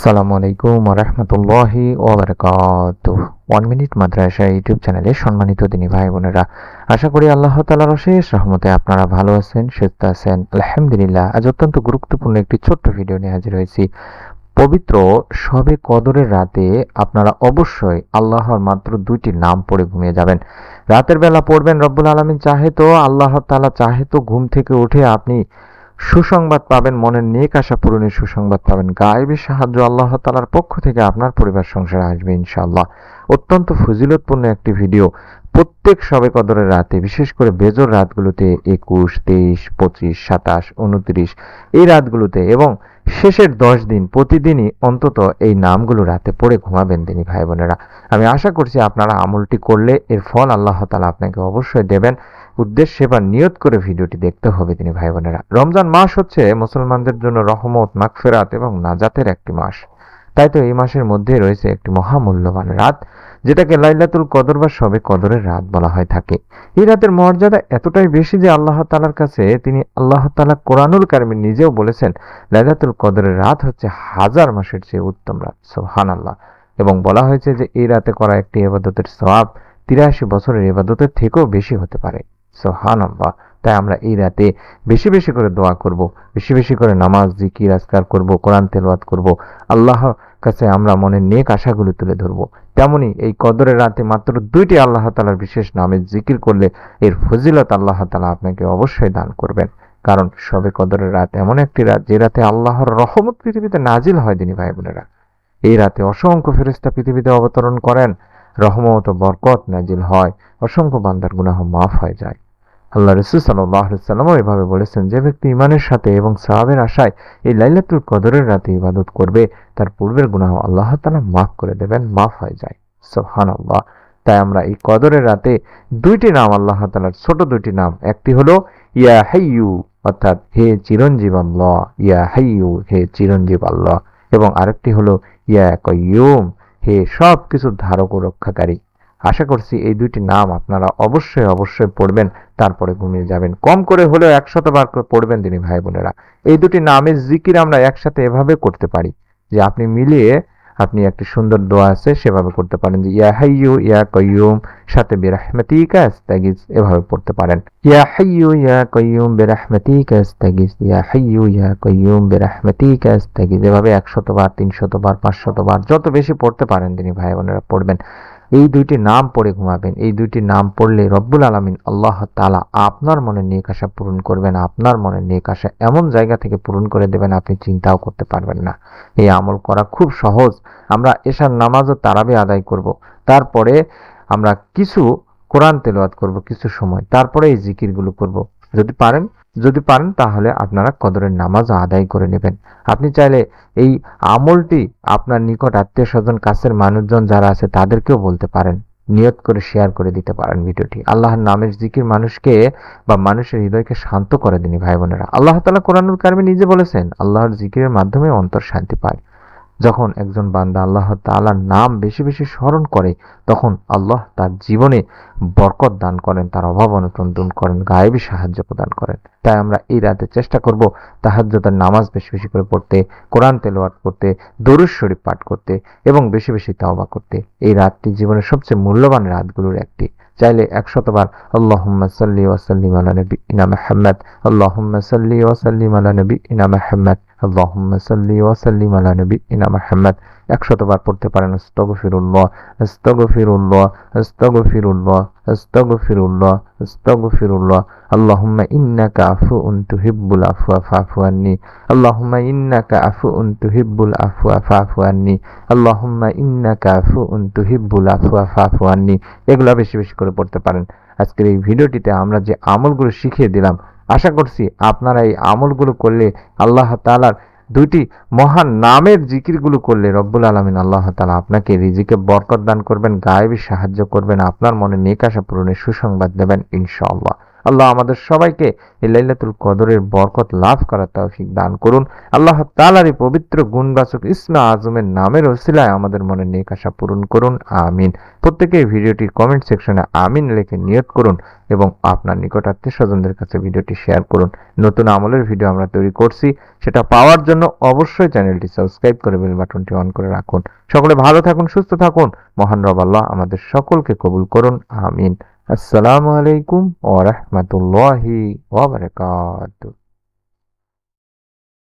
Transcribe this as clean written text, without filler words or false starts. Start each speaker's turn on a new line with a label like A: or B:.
A: আসসালামু আলাইকুম ওয়া রাহমাতুল্লাহি ওয়া বারাকাতুহু। 1 মিনিট মাদ্রাসা ইউটিউব চ্যানেলে সম্মানিত দিনী ভাই বোনেরা, আশা করি আল্লাহ তাআলার অশেষ রহমতে আপনারা ভালো আছেন, সুস্থ আছেন। আলহামদুলিল্লাহ। আজ অত্যন্ত গুরুত্বপূর্ণ একটি ছোট্ট ভিডিও নিয়ে হাজির হয়েছি। পবিত্র শবে কদরের রাতে আপনারা অবশ্যই আল্লাহর মাত্র 2টি নাম পড়ে ঘুমিয়ে যাবেন। রাতের বেলা পড়বেন, রব্বুল আলামিন চাহে তো, আল্লাহ তাআলা চাহে তো ঘুম থেকে উঠে আপনি সুসংবাদ পাবেন, মনের নেক আশা পূরণের সুসংবাদ পাবেন। গায়েবী সাহায্য আল্লাহ তাআলার পক্ষ থেকে আপনার পরিবার সংসারে আসবে ইনশাআল্লাহ। অত্যন্ত ফজিলতপূর্ণ একটি ভিডিও। প্রত্যেক শবে কদরের রাতে, বিশেষ করে বেজর রাতগুলোতে 21, 23, 25, 27, 29 এই রাতগুলোতে এবং শেষের 10 দিন প্রতিদিনই অন্তত এই নামগুলো রাতে পড়ে ঘুমাবেন দিনী ভাই বোনেরা। আমি আশা করছি আপনারা আমলটি করলে এর ফল আল্লাহ তাআলা আপনাকে অবশ্যই দেবেন। উদ্দেশ্যে বা নিয়ত করে ভিডিওটি দেখতে হবে তিনি ভাই বোনেরা। রমজান মাস হচ্ছে মুসলমানদের জন্য রহমত, মাগফিরাত এবং নাজাতের একটি মাস। তাই তো এই মাসের মধ্যে রয়েছে একটি মহামূল্যবান রাত, যেটাকে লাইলাতুল কদর বা শবে কদরের রাত বলা হয়ে থাকে। এই রাতের মর্যাদা এতটাই বেশি যে আল্লাহ তাআলার কাছে আল্লাহ তাআলা কোরআনুল কারিমে নিজেও বলেছেন, লাইলাতুল কদরের রাত হচ্ছে 1000 মাসের চেয়ে উত্তম রাত। সুবহানাল্লাহ। এবং বলা হয়েছে যে এই রাতে করা একটি ইবাদতের সওয়াব 83 বছরের ইবাদতের থেকেও বেশি হতে পারে। সুবহানাল্লাহ। তাই আমরা এই রাতে বেশি বেশি করে দোয়া করব, বেশি বেশি করে নামাজ, জিকির, আজকার করব, কোরআন তেলাওয়াত করব, আল্লাহর কাছে আমরা মনের নেক আশাগুলো তুলে ধরব। তেমনি এই কদরের রাতে মাত্র 2টি আল্লাহ তাআলার বিশেষ নামের জিকির করলে এর ফজিলত আল্লাহ তাআলা আপনাকে অবশ্যই দান করবেন। কারণ শবে কদরের রাত এমন একটি রাত যে রাতে আল্লাহর রহমত পৃথিবীতে নাজিল হয় দিনী ভাই বোনেরা। এই রাতে অসংখ্য ফেরেশতা পৃথিবীতে অবতরণ করেন, রহমত ও বরকত নাজিল হয়, অসংখ্য বান্দার গুনাহ মাফ হয়ে যায়। আল্লাহ রাসূল সাল্লাল্লাহু আলাইহি ওয়াসাল্লাম এভাবে বলেছেন, যে ব্যক্তি ঈমানের সাথে এবং সওয়াবের আশায় এই লাইলাতুল কদরের রাতে ইবাদত করবে, তার পূর্বের গুনাহ আল্লাহ তাআলা মাফ করে দেবেন, মাফ হয়ে যায়। সুবহানাল্লাহ। তাই আমরা এই কদরের রাতে 2টি নাম আল্লাহ তাআলার, ছোট 2টি নাম, একটি হলো ইয়া হাইয়ু অর্থাৎ হে চিরঞ্জীব আল্লাহ, ইয়া হাইয়ু হে চিরঞ্জীব আল্লাহ, এবং আরেকটি হলো ইয়া কাইয়ুম হে সব কিছুর ধারক ও রক্ষাকারী। আশা করছি এই 2টি নাম আপনারা অবশ্যই অবশ্যই পড়বেন, তারপরে ঘুমিয়ে যাবেন। কম করে হলেও 100 বার করে পড়বেন দিনী ভাই বোনেরা। এই 2টি নামের জিকির আমরা একসাথে এভাবে করতে পারি যে আপনি মিলিয়ে আপনি একটি সুন্দর দোয়া আছে সেভাবে করতে পারেন, যে ইয়া হাইয়ু ইয়া কাইয়ুম সাথে বিরহমাতিকা আস্তাগিস, এভাবে পড়তে পারেন। ইয়া হাইয়ু ইয়া কাইয়ুম বিরহমাতিকা আস্তাগিস, ইয়া হাইয়ু ইয়া কাইয়ুম বিরহমাতিকা আস্তাগিস, এভাবে 100 বার, 300 বার, 500 বার, যত বেশি পড়তে পারেন দিনী ভাই বোনেরা পড়বেন। এই 2টি নাম পড়ে ঘুমাবেন। এই 2টি নাম পড়লে রব্বুল আলামিন আল্লাহ তাআলা আপনার মনের নেক আশা পূরণ করবেন। আপনার মনের নেক আশা এমন জায়গা থেকে পূরণ করে দেবেন আপনি চিন্তাও করতে পারবেন না। এই আমল করা খুব সহজ। আমরা এশার নামাজ ও তারাবি আদায় করব, তারপরে আমরা কিছু কোরআন তেলাওয়াত করব কিছু সময়, তারপরে এই জিকিরগুলো করব। যদি পারেন তাহলে আপনারা কদরের নামাজও আদায় করে নেবেন। আপনি চাইলে এই আমলটি আপনার নিকট আত্মীয় স্বজন, কাছের মানুষজন যারা আছে তাদেরকেও বলতে পারেন, নিয়ত করে শেয়ার করে দিতে পারেন ভিডিওটি। আল্লাহর নামের জিকির মানুষকে বা মানুষের হৃদয়কে শান্ত করে দিনি ভাই বোনেরা। আল্লাহ তাআলা কোরআনুল কারিমে নিজে বলেছেন, আল্লাহর জিকিরের মাধ্যমে অন্তর শান্তি পায়। যখন একজন বান্দা আল্লাহ তাআলার নাম বেশি বেশি স্মরণ করে, তখন আল্লাহ তার জীবনে বরকত দান করেন, তার অভাব অনটন দূর করেন, গায়েবী সাহায্য প্রদান করেন। তাই আমরা এই রাতে চেষ্টা করব তাহাজ্জুদের নামাজ বেশি বেশি করে পড়তে, কোরআন তেলাওয়াত করতে, দরুদ শরীফ পাঠ করতে এবং বেশি বেশি তাওবা করতে। এই রাতটি জীবনের সবচেয়ে মূল্যবান রাতগুলোর একটি। চাইলে 100 বার আল্লাহুম্মা সাল্লি ওয়া সাল্লিম আলা নবিয়িনা মুহাম্মদ, আল্লাহুম্মা সাল্লি ওয়া সাল্লিম আলা নবিয়িনা মুহাম্মদ, আল্লাহুম্মা সাল্লি ওয়া সাল্লিম আলা নবিয়িনা মুহাম্মদ 100 বার পড়তে পারেন। আস্তাগফিরুল্লাহ আস্তাগফিরুল্লাহ আস্তাগফিরুল্লাহ আস্তাগফিরুল্লাহ আস্তাগফিরুল্লাহ, আল্লাহুম্মা ইন্নাকা আফুউন তুহিব্বুল আফওয়া ফাফু আন্নি, আল্লাহুম্মা ইন্নাকা আফুউন তুহিব্বুল আফওয়া ফাফু আন্নি, আল্লাহুম্মা ইন্নাকা আফুউন তুহিব্বুল আফওয়া ফাফু আন্নি। এগুলা বেশি বেশি করে পড়তে পারেন। আজকের এই ভিডিওটিতে আমরা যে আমলগুলো শিখিয়ে দিলাম, আশা করছি আপনারা এই আমলগুলো করলে, আল্লাহ তাআলার 2টি মহান নামের জিকিরগুলো করলে রব্বুল আলামিন আল্লাহ তাআলা আপনাকে রিজিকে বরকত দান করবেন, গায়েবী সাহায্য করবেন, আপনার মনে নেক আশা পূরণের সুসংবাদ দেবেন ইনশাআল্লাহ। আল্লাহ আমাদের সবাইকে এই লাইলাতুল কদরের বরকত লাভ করার তৌফিক দান করুন। আল্লাহ তাআলার এই পবিত্র গুণবাচক ইসমে আজমের নামের ওসিলায় আমাদের মনের নেক আশা পূরণ করুন, আমিন। প্রত্যেকে ভিডিওটির কমেন্ট সেকশনে আমিন লিখে নিয়ত করুন এবং আপনার নিকট আত্মীয় স্বজনদের কাছে ভিডিওটি শেয়ার করুন। নতুন আমলের ভিডিও আমরা তৈরি করছি, সেটা পাওয়ার জন্য অবশ্যই চ্যানেলটি সাবস্ক্রাইব করে বেল বাটনটি অন করে রাখুন। সকলে ভালো থাকুন, সুস্থ থাকুন। মহান রব আল্লাহ আমাদের সকলকে কবুল করুন, আমিন। আসসালামু আলাইকুম ওয়া রাহমাতুল্লাহি ওয়া বারাকাতুহু।